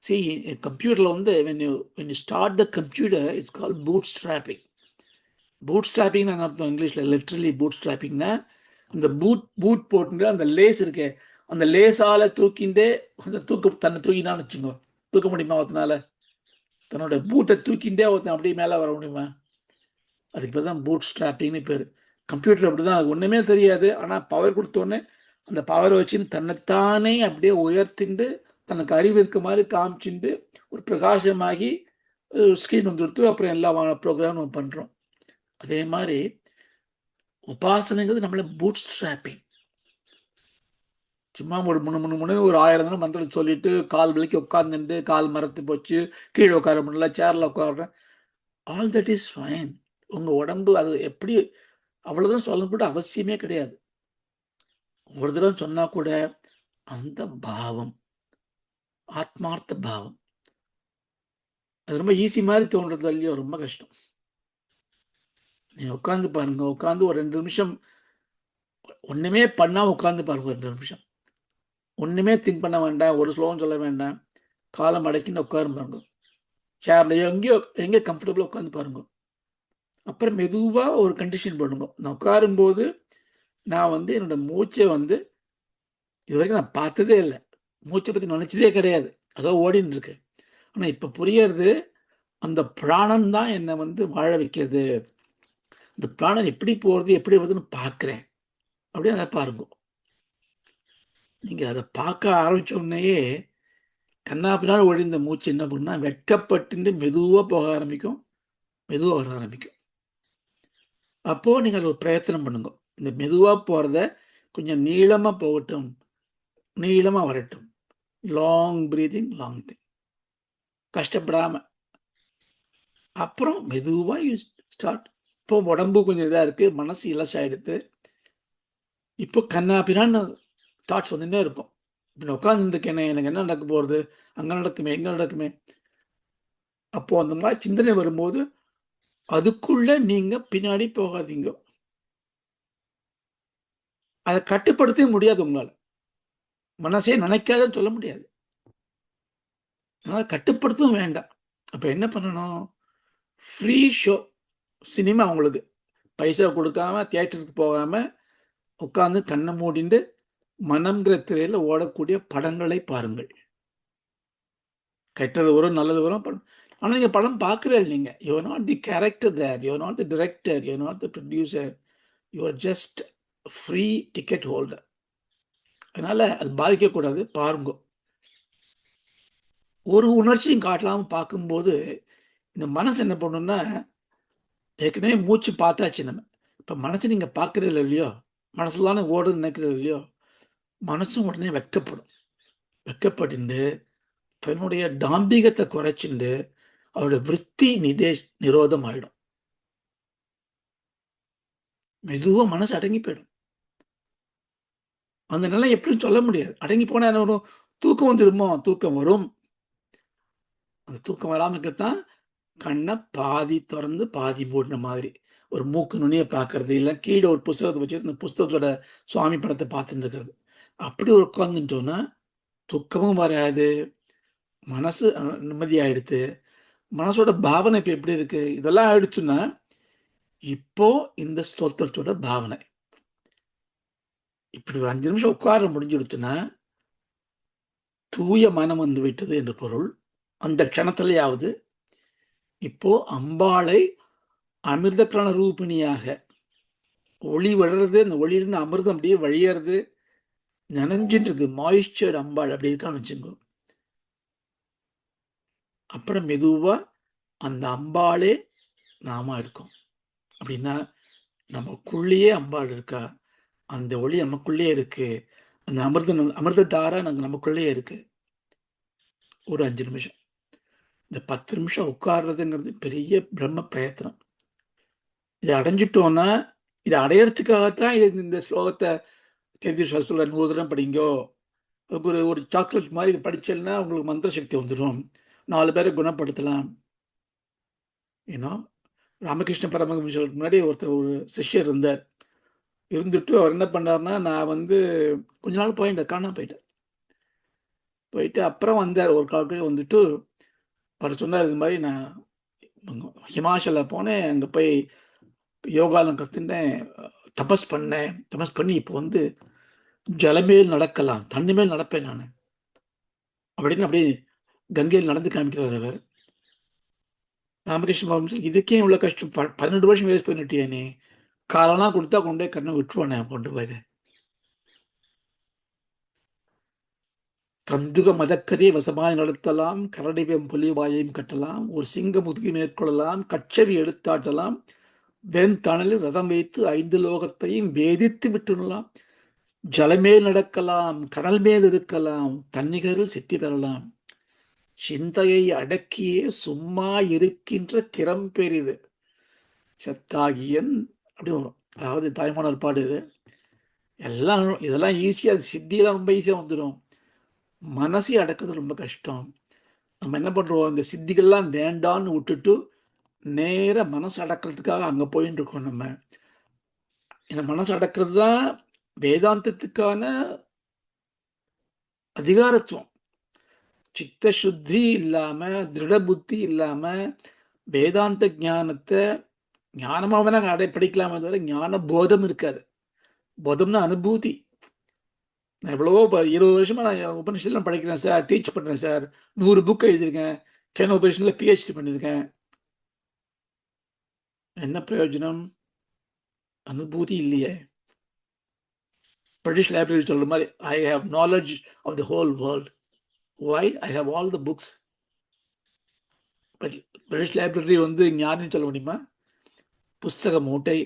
See, கம்ப்யூட்டர்ல when you start the computer, it's called bootstrapping. பூட்ஸ்ட்ராப்பிங்னு அர்த்தம் இங்கிலீஷில். லிட்ரலி பூட்ஸ்ட்ராப்பிங்னா, அந்த பூட் போட்டு அந்த லேஸ் இருக்கே, அந்த லேஸால் தூக்கிண்டே தன்னை தூக்கினான்னு வச்சுக்கோ. தூக்க முடியுமா ஒருத்தனால? தன்னோட பூட்டை தூக்கிண்டே ஒருத்தன் அப்படியே மேலே வர முடியுமா? அதுக்கு பேர் தான் பூட் ஸ்ட்ராப்பிங்னு பேர். கம்ப்யூட்டர் அப்படி தான், அது ஒன்றுமே தெரியாது. ஆனால் பவர் கொடுத்தோன்னே அந்த பவரை வச்சுன்னு தன்னைத்தானே அப்படியே உயர்த்திண்டு, தனக்கு அறிவு இருக்க மாதிரி காமிச்சுண்டு, ஒரு பிரகாசமாகி ஸ்க்ரீன் கொடுத்து அப்புறம் எல்லா ப்ரோக்ராம் நம்ம பண்ணுறோம். அதே மாதிரி உபாசனைங்கிறது நம்மள பூட் ஸ்ட்ராப்பிங். சும்மா ஒரு முன்னு ஒரு 1000 தடவை மந்திரம் சொல்லிட்டு கால் வலிக்கு உட்காந்துட்டு கால் மரத்து போச்சு, கீழே உட்கார முடியல, சேரில் உட்காடுறேன். All that is fine. உங்கள் உடம்பு அது எப்படி அவ்வளோதான் சொல்லணும் கூட அவசியமே கிடையாது. ஒரு தடவை சொன்னால் கூட அந்த பாவம், ஆத்மார்த்த பாவம், அது ரொம்ப ஈஸி மாதிரி தோன்றது இல்லையோ, ரொம்ப கஷ்டம். நீங்கள் உட்காந்து பாருங்க, உட்காந்து ஒரு 2 நிமிஷம் ஒன்றுமே பண்ணால் உட்காந்து பாருங்க. 2 நிமிஷம் ஒன்றுமே திங்க் பண்ண வேண்டாம், ஒரு ஸ்லோகம் சொல்ல வேண்டாம், காலம் அடக்கின்னு உட்காரு பாருங்க. சேர்லையோ எங்கேயோ எங்கே கம்ஃபர்டபுளாக உட்காந்து பாருங்க. அப்புறம் மெதுவாக ஒரு கண்டிஷன் பண்ணுங்க. நான் உட்காரும்போது நான் வந்து என்னோட மூச்சை வந்து இது வரைக்கும் நான் பார்த்ததே இல்லை, மூச்சை பற்றி நினச்சதே கிடையாது, அதோ ஓடின்னு இருக்கு. ஆனால் இப்போ புரியறது, அந்த பிராணம் தான் என்னை வந்து வாழ வைக்கிறது. அந்த பிராணம் எப்படி போகிறது எப்படி வருதுன்னு பார்க்குறேன். அப்படியே அதை பாருங்க. நீங்கள் அதை பார்க்க ஆரம்பித்த உடனேயே கண்ணா பின்னால் ஒழிந்த மூச்சு என்ன பண்ணுன்னா வெட்கப்பட்டு மெதுவாக போக ஆரம்பிக்கும், மெதுவாக வர ஆரம்பிக்கும். அப்போது நீங்கள் அதை ஒரு பிரயத்தனம் பண்ணுங்க. இந்த மெதுவாக போகிறத கொஞ்சம் நீளமாக போகட்டும், நீளமாக வரட்டும். லாங் பிரீதிங், லாங் திங், கஷ்டப்படாமல். அப்புறம் மெதுவாக யூ ஸ்டார்ட். இப்போ உடம்பு கொஞ்சம் இதாக இருக்குது, மனசு இலசாயிடுது. இப்போ கண்ணா பின்னான்னு தாட்ஸ் வந்துட்டே இருக்கும். இப்போ நான் உட்காந்துருக்கேனே, எனக்கு என்ன நடக்க போகிறது, அங்கே நடக்குமே எங்கே நடக்குமே. அப்போது அந்த மாதிரி சிந்தனை வரும்போது அதுக்குள்ளே நீங்கள் பின்னாடி போகாதீங்க. அதை கட்டுப்படுத்தவே முடியாது உங்களால். மனசே நினைக்காதன்னு சொல்ல முடியாது. அதனால் கட்டுப்படுத்தவும் வேண்டாம். அப்போ என்ன பண்ணணும்? ஃப்ரீ ஷோ சினிமா உங்களுக்கு. பைசா கொடுக்காம தியேட்டருக்கு போகாமல் உட்காந்து கண்ணை மூடிண்டு மனம்ங்கிற திரையில் ஓடக்கூடிய படங்களை பாருங்கள். கெட்டது வரும், நல்லது வரும். ஆனால் நீங்கள் படம் பார்க்கவே இல்லை. நீங்கள் you are not the character there, you are not the director, you are not the producer, you are just free ticket holder. அதனால் அது பாதிக்கக்கூடாது, பாருங்க. ஒரு உணர்ச்சியும் காட்டலாமல் பார்க்கும்போது இந்த மனசு என்ன பண்ணுன்னா, ஏற்கனவே மூச்சு பார்த்தாச்சு நம்ம. இப்போ மனசு நீங்கள் பார்க்குறீங்களோ இல்லையோ, மனசில் தானே ஓடுன்னு நினைக்கிறீங்களோ இல்லையோ, மனசும் உடனே வெட்கப்படும். வெட்கப்பட்டு தன்னுடைய டாம்பிகத்தை குறைச்சிண்டு அவரோட விருத்தி நிரோதம் ஆயிடும். மெதுவாக மனசு அடங்கி போயிடும். அந்த நிலை எப்படின்னு சொல்ல முடியாது. அடங்கி போனால் என்ன வரும்? தூக்கம் வந்துடுமோ? தூக்கம் வரும். அந்த தூக்கம் வராமல் இருக்கத்தான் கண்ணை பாதி திறந்து பாதி மூடின மாதிரி ஒரு மூக்கு நுனியை பார்க்கறது, இல்லை கீழே ஒரு புஸ்தகத்தை வச்சுட்டு இந்த புஸ்தகத்தோட சுவாமி படத்தை பார்த்துட்டு இருக்கிறது. அப்படி ஒரு உட்காந்துட்டோன்னா துக்கமும் வராது, மனசு நிம்மதியாகிடுது. மனசோட பாவனை இப்போ எப்படி இருக்கு? இதெல்லாம் ஆயிடுச்சுன்னா இப்போ இந்த ஸ்தோத்திரத்தோட பாவனை இப்படி ஒரு 5 நிமிஷம் உட்கார முடிஞ்சுடுச்சுன்னா தூய மனம் வந்து விட்டது என்று பொருள். அந்த க்ஷணத்திலேயாவது இப்போ அம்பாளை அமிர்தக்கரண ரூபிணியாக ஒளி விடுறது, அந்த ஒளியிலிருந்து அமிர்தம் அப்படியே வழியறது, நனைஞ்சிட்டு இருக்கு, மாய்ஸ்சர்ட் அம்பாள் அப்படி இருக்கான்னு வச்சுக்கோ. அப்புறம் மெதுவா அந்த அம்பாளே நாம இருக்கோம். அப்படின்னா நமக்குள்ளேயே அம்பாள் இருக்கா, அந்த ஒளி நமக்குள்ளேயே இருக்கு, அந்த அமிர்தத்தாரா நமக்குள்ளேயே இருக்கு. ஒரு 5 நிமிஷம், இந்த 10 நிமிஷம் உட்கார்றதுங்கிறது பெரிய பிரம்ம பிரயத்தனம். இதை அடைஞ்சிட்டோன்னா, இதை அடையறதுக்காகத்தான் இந்த ஸ்லோகத்தை தேதி சாஸ்திர 100 தடவை படிங்கோ. ஒரு ஒரு சாக்லேட் மாதிரி இது படிச்சேன்னா உங்களுக்கு மந்திர சக்தி வந்துடும், 4 பேரை குணப்படுத்தலாம். ஏன்னா ராமகிருஷ்ண பரமஹம்சருக்கு முன்னாடி ஒரு சிஷ்யர் இருந்தார். இருந்துட்டு அவர் என்ன பண்ணார்னா, நான் வந்து கொஞ்ச நாள் காணாம போயிட்டேன். போயிட்டு அப்புறம் வந்தார். ஒரு காலத்துல வந்துட்டு அவர் சொன்னார், இது மாதிரி நான் ஹிமாச்சல போனேன், அங்கே போய் யோகாலாம் கற்றுட்டேன், தபஸ் பண்ணேன், தபஸ் பண்ணி இப்போ வந்து ஜலமேல் நடக்கலாம், தண்ணி மேல் நடப்பேன் நான் அப்படின்னு அப்படியே கங்கையில் நடந்து காமிக்கிறார் அவர். ராமகிருஷ்ண பரமஹம்சர், இதுக்கே இவ்வளோ கஷ்டம், 12 வருஷம் வேஸ்ட் பண்ணிட்டியா நீ, காலெல்லாம் கொடுத்தா கொண்டு போய் கண்ணை விட்டுருவானே கொண்டு போயிடு. கந்துக மதக்கதை வசமாய் நடத்தலாம், கரடிவம் புலிவாயையும் கட்டலாம், ஒரு சிங்க முதுகி மேற்கொள்ளலாம், கச்சவி எடுத்தாட்டலாம், வெண் தணலில் ரதம் வைத்து 5 லோகத்தையும் வேதித்து விட்டுடலாம், ஜலமேல் நடக்கலாம், கடல் மேல் இருக்கலாம், தன்னிகரில் சித்தி பெறலாம், சிந்தையை அடக்கியே சும்மா இருக்கின்ற திறம் பெரிது சத்தாகியன் அப்படி வரும். அதாவது தாய்மானவர் பாடு இது. எல்லாம் இதெல்லாம் ஈஸியாக, சித்தியெல்லாம் ரொம்ப ஈஸியாக வந்துடும். மனசை அடக்கிறது ரொம்ப கஷ்டம். நம்ம என்ன பண்ணுறோம், இந்த சித்திகள்லாம் வேண்டான்னு விட்டுட்டு நேராக மனசு அடக்கிறதுக்காக அங்கே போயின்னு இருக்கோம். நம்ம இந்த மனசு அடக்கிறது தான் வேதாந்தத்துக்கான அதிகாரத்துவம். சித்த சுத்தி இல்லாமல், திருட புத்தி இல்லாமல் வேதாந்த ஞானத்தை ஞானமாக நாங்கள் படிக்கலாமே தவிர ஞான போதம் இருக்காது. போதம்னா அனுபூதி. நான் எவ்வளவோ 20 வருஷமா நான் உபநிஷத்துலாம் படிக்கிறேன் சார், டீச் பண்ணுறேன் சார், 100 புக் எழுதியிருக்கேன், கேன உபநிஷத்தில் PhD பண்ணியிருக்கேன். என்ன பிரயோஜனம்? அனுபூதி இல்லையே. பிரிட்டிஷ் லைப்ரரி சொல்கிற மாதிரி, I have knowledge of the whole world. Why? I have all the books. But British library வந்து ஞானின்னு சொல்ல முடியுமா? புஸ்தக மூட்டை,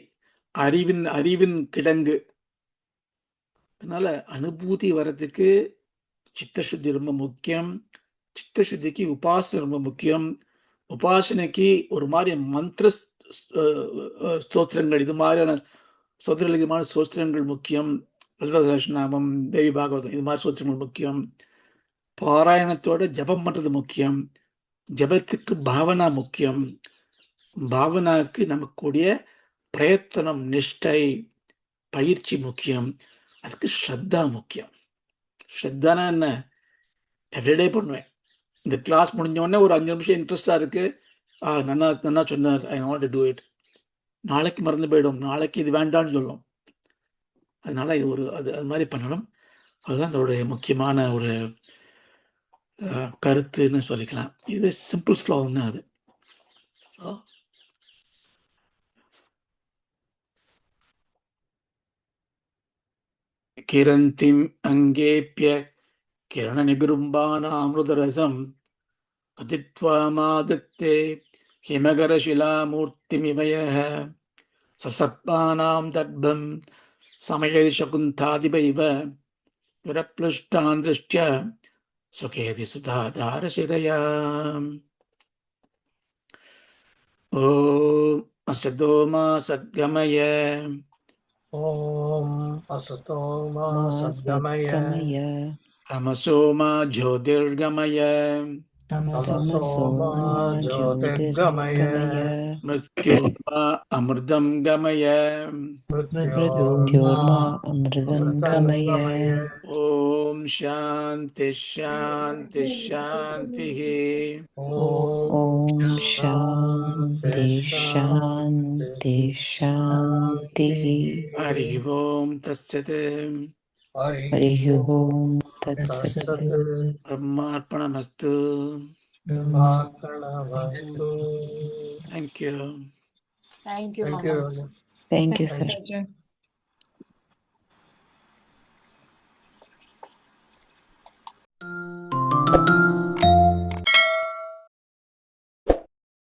அறிவின் கிடங்கு. அதனால அனுபூதி வர்றதுக்கு சித்தசுத்தி ரொம்ப முக்கியம். சித்தசுத்திக்கு உபாசனை ரொம்ப முக்கியம். உபாசனைக்கு ஒரு மாதிரி மந்திர ஸ்தோத்திரங்கள், இது மாதிரியான ஸ்தோத்திரமான ஸ்தோத்திரங்கள் முக்கியம். லலிதா சஹஸ்ரநாமம், தேவி பாகவதம், இது மாதிரி ஸ்தோத்திரங்கள் முக்கியம். பாராயணத்தோட ஜபம் பண்ணுறது முக்கியம். ஜபத்துக்கு பாவனா முக்கியம். பாவனாவுக்கு நமக்குடைய பிரயத்தனம், நிஷ்டை, பயிற்சி முக்கியம். அதுக்கு ஸ்ரத்தா முக்கியம். ஸ்ரத்தானா என்ன? எவ்ரிடே பண்ணுவேன். இந்த கிளாஸ் முடிஞ்சோடனே ஒரு 5 நிமிஷம் இன்ட்ரெஸ்டாக இருக்குது, நன்னா சொன்னார், I want to do it. நாளைக்கு மறந்து போயிடும், நாளைக்கு இது வேண்டாம்னு சொல்லும். அதனால் இது அது மாதிரி பண்ணணும். அதுதான் அதோடைய முக்கியமான ஒரு கருத்துன்னு சொல்லிக்கலாம். இது சிம்பிள் ஸ்லோகம் தான் அது. ஸோ கிரந்திம் அங்கேப்ய கிரணநிகுரும்பானாமிருதரசம் அதித்வா மாதத்தே ஹிமகரசிலாமூர்த்திமிவயः சசர்ப்பானாம் தர்ப்பம் சமயதி சகுந்தாதிபைவ விரப்ளுஷ்டான் திருஷ்ட்ய சுகேதி சுதாதாரசிரயா. ஓம் அசதோ மா சத்கமய ஓம் அசதோ மா சத்கமய தமசோ மா ஜோதிர்கமய தமசோ மா ஜோதிர்கமய மிருத்யோர்மா அமிர்தம் கமய. மிருத்யோர்மா அமிர்தம் கமய. ஓம் சாந்தி ஷாந்தி ஷாந்தி. ஓம் சாந்தி சாந்தி சாந்தி. ஹரி ஓம் தத்சத். ஹரி ஓம் தத்சத். பிரம்மார்ப்பணமஸ்து. பிரம்மார்ப்பணமஸ்து. Thank you. Thank you, Thank Mama. you. Thank you, Thank sir. you.